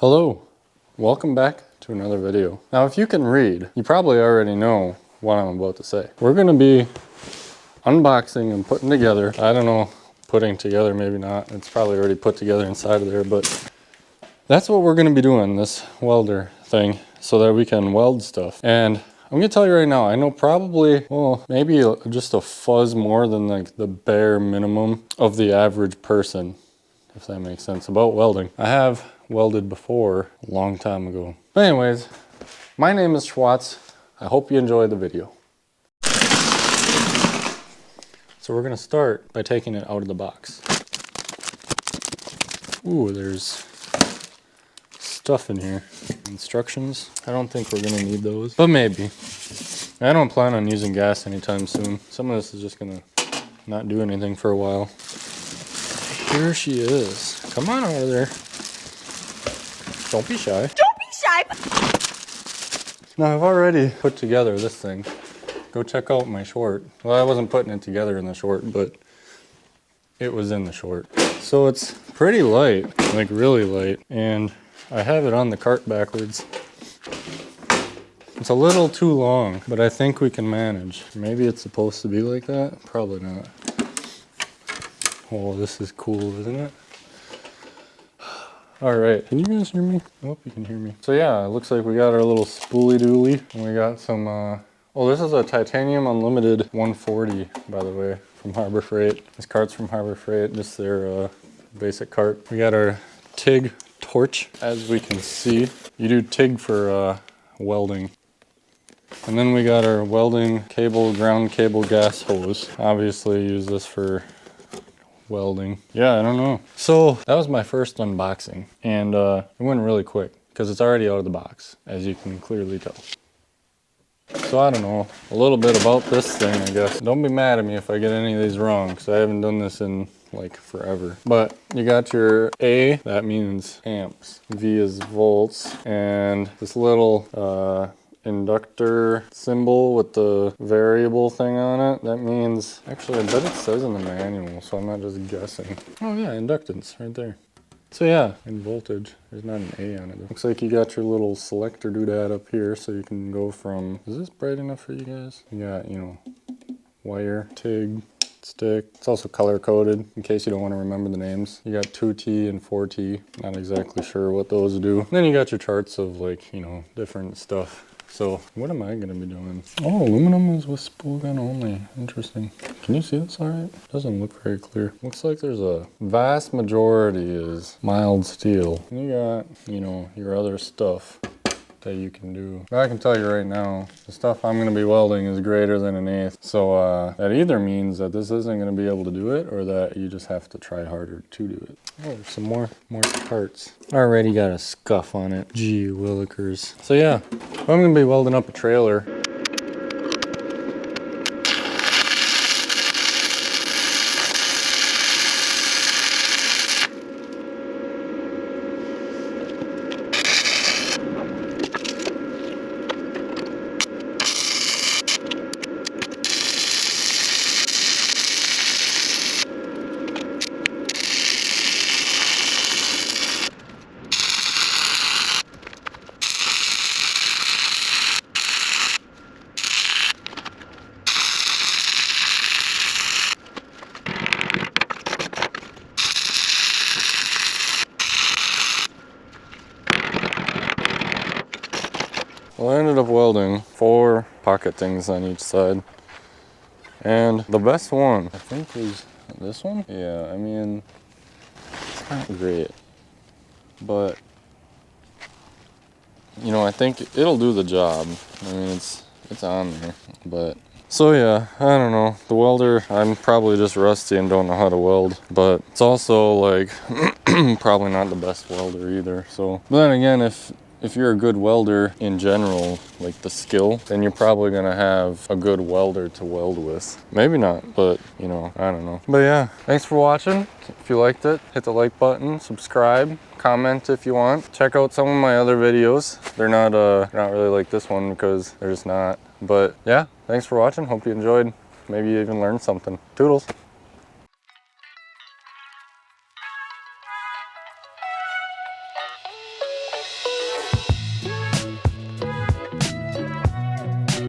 Hello, welcome back to another video. Now if you can read, you probably already know what I'm about to say. We're gonna be unboxing and putting together, I don't know, putting together, maybe not, it's probably already put together inside of there, but that's what we're gonna be doing, this welder thing, so that we can weld stuff. And I'm gonna tell you right now, I know probably, well, maybe just a fuzz more than like the bare minimum of the average person, if that makes sense, about welding. I have welded before a long time ago. But anyways, my name is Schwartz. I hope you enjoy the video. So we're gonna start by taking it out of the box. Ooh, there's stuff in here. Instructions. I don't think we're gonna need those, but maybe. I don't plan on using gas anytime soon. Some of this is just gonna not do anything for a while. Here she is. Come on over there. Don't be shy. Don't be shy! Now I've already put together this thing. Go check out my short. Well, I wasn't putting it together in the short, but it was in the short. So it's pretty light, like really light. And I have it on the cart backwards. It's a little too long, but I think we can manage. Maybe it's supposed to be like that? Probably not. Oh, this is cool, isn't it? All right, can you guys hear me? I hope you can hear me. So yeah, it looks like we got our little spoolie doolie, and we got some, oh, this is a Titanium Unlimited 140, by the way, from Harbor Freight. This cart's from Harbor Freight, just their basic cart. We got our TIG torch, as we can see. You do TIG for welding. And then we got our welding cable, ground cable gas hose. Obviously use this for welding. Yeah, I don't know. So that was my first unboxing, and it went really quick because it's already out of the box, as you can clearly tell. So I don't know, a little bit about this thing, I guess. Don't be mad at me if I get any of these wrong, because I haven't done this in like forever. But you got your A, that means amps. V is volts, and this little inductor symbol with the variable thing on it, that means, actually I bet it says in the manual, so I'm not just guessing. Oh yeah, inductance right there. So yeah, and voltage, there's not an A on it. Looks like you got your little selector doodad up here, so you can go from, is this bright enough for you guys? You got, you know, wire, TIG, stick. It's also color coded in case you don't want to remember the names. You got 2T and 4T, not exactly sure what those do. And then you got your charts of like, you know, different stuff. So what am I gonna be doing? Oh, aluminum is with spool gun only. Interesting. Can you see this all right? Doesn't look very clear. Looks like there's a vast majority is mild steel. And you got, you know, your other stuff that you can do. But I can tell you right now, the stuff I'm gonna be welding is greater than an eighth. So that either means that this isn't gonna be able to do it, or that you just have to try harder to do it. Oh, there's some more parts. Already got a scuff on it. Gee willikers. So yeah, I'm gonna be welding up a trailer. Well, I ended up welding 4 pocket things on each side. And the best one, I think, is this one. Yeah, I mean, it's not great. But, you know, I think it'll do the job. I mean, it's on there. But, so yeah, I don't know. The welder, I'm probably just rusty and don't know how to weld. But it's also, like, probably not the best welder either. So, but then again, if you're a good welder in general, like the skill, then you're probably gonna have a good welder to weld with. Maybe not, but you know, I don't know. But yeah, thanks for watching. If you liked it, hit the like button, subscribe, comment if you want. Check out some of my other videos. They're not really like this one because they're just not. But yeah, thanks for watching. Hope you enjoyed. Maybe you even learned something. Toodles.